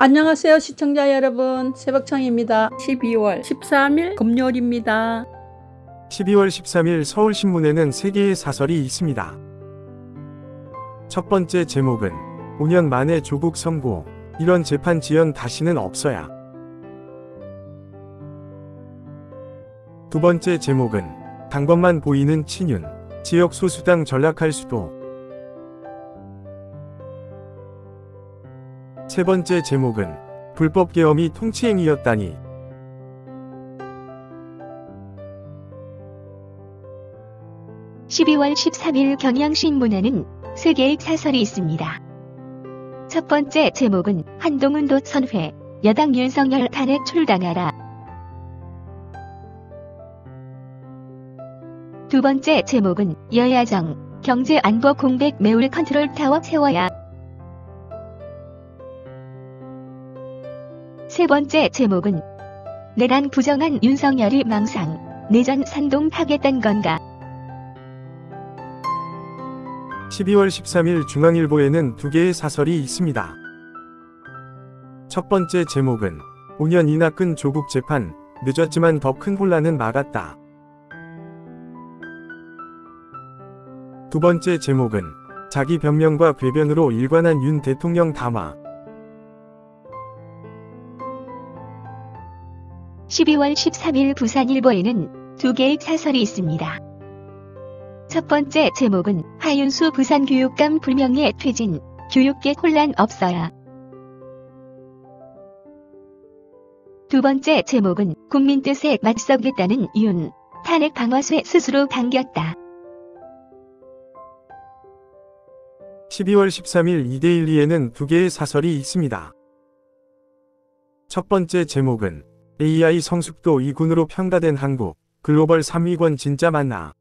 안녕하세요 시청자 여러분, 새벽창입니다. 12월 13일 금요일입니다. 12월 13일 서울신문에는 3개의 사설이 있습니다. 첫 번째 제목은 5년 만에 조국 선고, 이런 재판 지연 다시는 없어야. 두 번째 제목은 당권만 보이는 친윤, 지역 소수당 전락할 수도. 세 번째 제목은 불법 계엄이 통치행위였다니. (12월 13일) 경향신문에는 3개의 사설이 있습니다. 첫 번째 제목은 한동훈도 선회, 여당 윤석열 탄핵 출당하라. 두 번째 제목은 여야정, 경제안보 공백 매울 컨트롤 타워 세워야. 세 번째 제목은 내란 부정한 윤석열이 망상, 내전 선동하겠단 건가. 12월 13일 중앙일보에는 2개의 사설이 있습니다. 첫 번째 제목은 5년이나 끈 조국 재판, 늦었지만 더 큰 혼란은 막았다. 두 번째 제목은 자기 변명과 궤변으로 일관한 윤 대통령 담화. 12월 13일 부산일보에는 2개의 사설이 있습니다. 첫 번째 제목은 하윤수 부산교육감 불명예 퇴진, 교육계 혼란 없어야. 두 번째 제목은 국민 뜻에 맞서겠다는 윤, 탄핵 방어쇠 스스로 당겼다. 12월 13일 이데일리에는 2개의 사설이 있습니다. 첫 번째 제목은 AI 성숙도 2군으로 평가된 한국, 글로벌 3위권 진짜 맞나?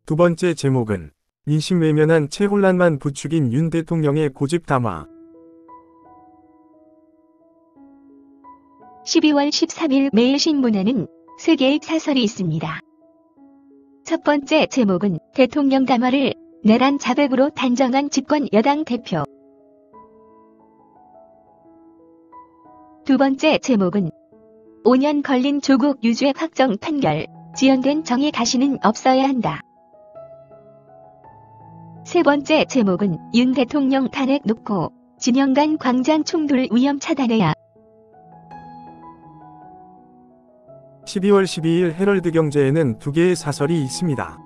두 번째 제목은 민심 외면한 채 혼란만 부추긴 윤 대통령의 고집 담화. 12월 13일 매일신문에는 3개의 사설이 있습니다. 첫 번째 제목은 대통령 담화를 내란 자백으로 단정한 집권 여당 대표. 두 번째 제목은 5년 걸린 조국 유죄 확정 판결, 지연된 정의 다시는 없어야 한다. 세 번째 제목은 윤 대통령 탄핵 놓고 진영 간 광장 충돌 위험 차단해야. 12월 12일 헤럴드 경제에는 2개의 사설이 있습니다.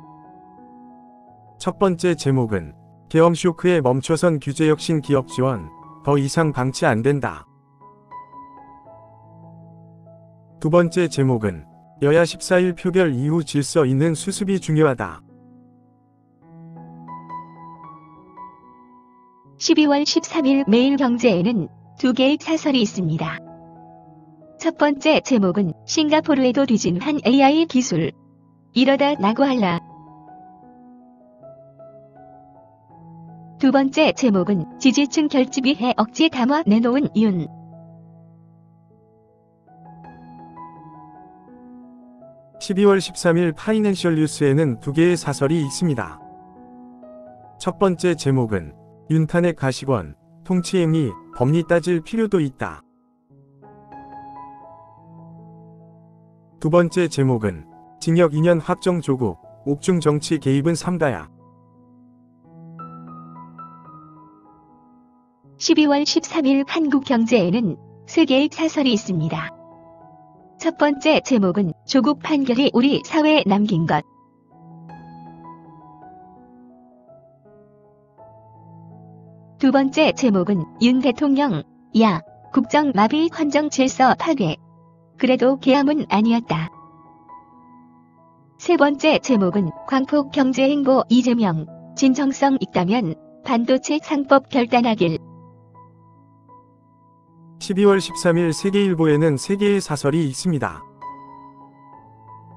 첫 번째 제목은 계엄 쇼크에 멈춰선 규제혁신 기업 지원, 더 이상 방치 안 된다. 두 번째 제목은 여야 14일 표결 이후 질서 있는 수습이 중요하다. 12월 13일 매일경제에는 2개의 사설이 있습니다. 첫 번째 제목은 싱가포르에도 뒤진한 AI 기술, 이러다 나고 할라. 두 번째 제목은 지지층 결집위해 억지 담화 내놓은 윤. 12월 13일 파이낸셜 뉴스에는 2개의 사설이 있습니다. 첫 번째 제목은 윤탄핵 가시권, 통치행위, 법리 따질 필요도 있다. 두 번째 제목은 징역 2년 확정 조국, 옥중 정치 개입은 삼가야. 12월 13일 한국경제에는 3개의 사설이 있습니다. 첫 번째 제목은 조국 판결이 우리 사회에 남긴 것. 두 번째 제목은 윤 대통령, 야, 국정 마비 헌정 질서 파괴. 그래도 계엄은 아니었다. 세 번째 제목은 광폭 경제행보 이재명, 진정성 있다면 반도체 상법 결단하길. 12월 13일 세계일보에는 3개의 사설이 있습니다.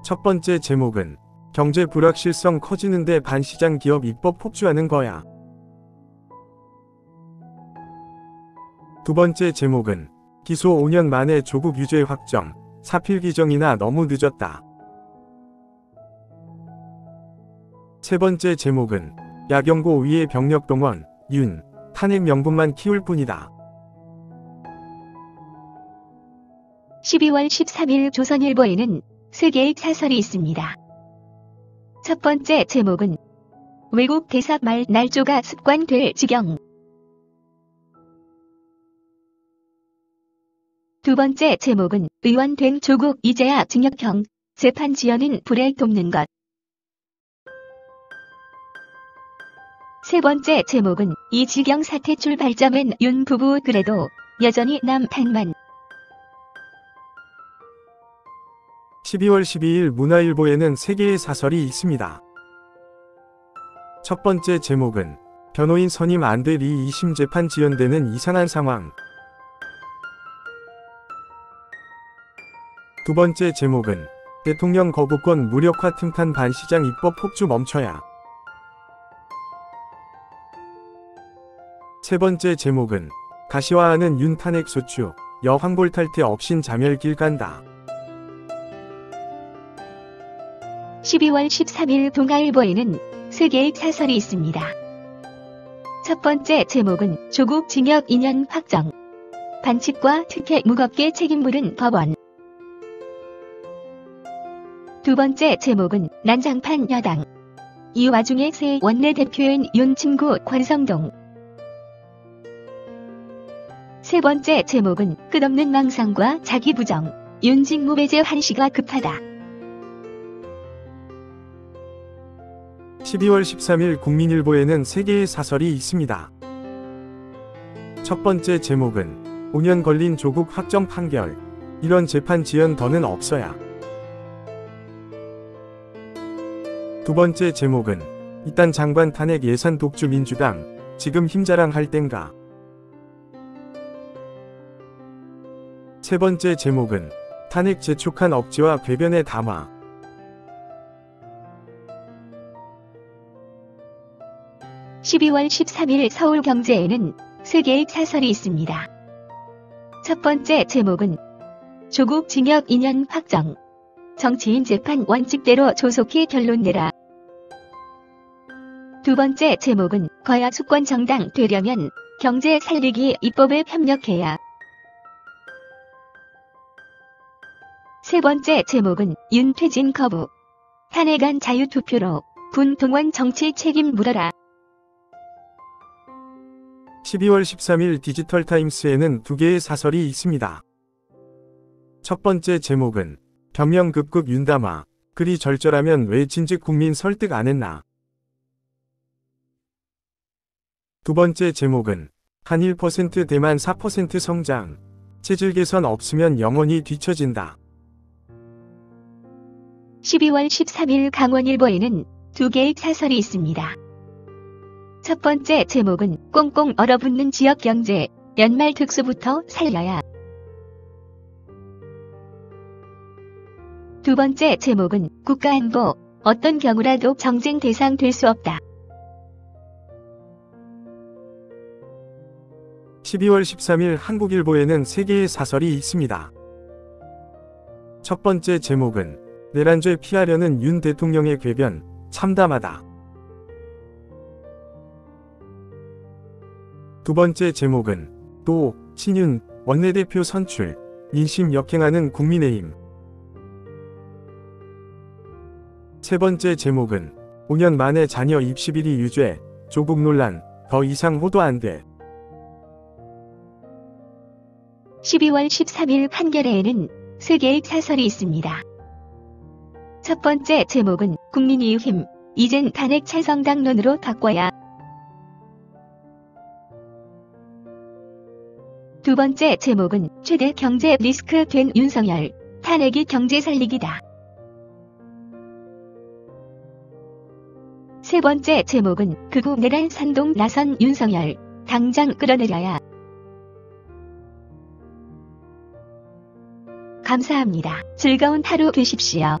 첫 번째 제목은 경제 불확실성 커지는데 반시장 기업 입법 폭주하는 거야. 두 번째 제목은 기소 5년 만에 조국 유죄 확정, 사필 기정이나 너무 늦었다. 세 번째 제목은 야경고 위에 병력 동원, 윤, 탄핵 명분만 키울 뿐이다. 12월 13일 조선일보에는 3개의 사설이 있습니다. 첫 번째 제목은 외국 대사 말 날조가 습관될 지경. 두 번째 제목은 의원 된 조국 이제야 징역형, 재판 지연은 불에 돕는 것. 세 번째 제목은 이 지경 사태 출발점은 윤 부부 그래도 여전히 남 탓만. 12월 12일 문화일보에는 3개의 사설이 있습니다. 첫 번째 제목은 변호인 선임 안 될 이 2심 재판 지연되는 이상한 상황. 두 번째 제목은 대통령 거부권 무력화 틈탄 반시장 입법 폭주 멈춰야. 세 번째 제목은 가시화하는 윤 탄핵 소추, 여황볼 탈퇴 없인 자멸 길 간다. 12월 13일 동아일보에는 3개의 사설이 있습니다. 첫 번째 제목은 조국 징역 2년 확정. 반칙과 특혜 무겁게 책임 물은 법원. 두 번째 제목은 난장판 여당. 이 와중에 새 원내대표인 윤 친구 권성동. 세 번째 제목은 끝없는 망상과 자기 부정. 윤 직무배제 한시가 급하다. 12월 13일 국민일보에는 3개의 사설이 있습니다. 첫 번째 제목은 5년 걸린 조국 확정 판결. 이런 재판 지연 더는 없어야. 두 번째 제목은 이딴 장관 탄핵 예산 독주 민주당. 지금 힘자랑할 땐가. 세 번째 제목은 탄핵 재촉한 억지와 궤변의 담화. (12월 13일) 서울경제에는 3개의 사설이 있습니다. 첫 번째 제목은 조국 징역 2년 확정. 정치인 재판 원칙대로 조속히 결론 내라. 두 번째 제목은 거야 수권 정당 되려면 경제 살리기 입법에 협력해야. 세 번째 제목은 윤 퇴진 거부. 탄핵안 자유투표로 군 동원 정치 책임 물어라. 12월 13일 디지털타임스에는 2개의 사설이 있습니다. 첫 번째 제목은 변명급급 윤담아. 그리 절절하면 왜 진즉 국민 설득 안 했나. 두 번째 제목은 한 1% 대만 4% 성장. 체질 개선 없으면 영원히 뒤처진다. 12월 13일 강원일보에는 2개의 사설이 있습니다. 첫 번째 제목은 꽁꽁 얼어붙는 지역경제. 연말 특수부터 살려야. 두 번째 제목은 국가안보. 어떤 경우라도 정쟁 대상 될 수 없다. 12월 13일 한국일보에는 3개의 사설이 있습니다. 첫 번째 제목은 내란죄 피하려는 윤 대통령의 궤변. 참담하다. 두 번째 제목은 또 친윤 원내대표 선출. 인심 역행하는 국민의힘. 세 번째 제목은 5년 만에 자녀 입시 비리 유죄. 조국 논란. 더 이상 호도 안 돼. 12월 13일 한겨레에는 3개의 사설이 있습니다. 첫 번째 제목은 국민의 힘. 이젠 탄핵 찬성당론으로 바꿔야. 두 번째 제목은 최대 경제 리스크 된 윤석열. 탄핵이 경제 살리기다. 세 번째 제목은 극우 내란 선동 나선 윤석열. 당장 끌어내려야. 감사합니다. 즐거운 하루 되십시오.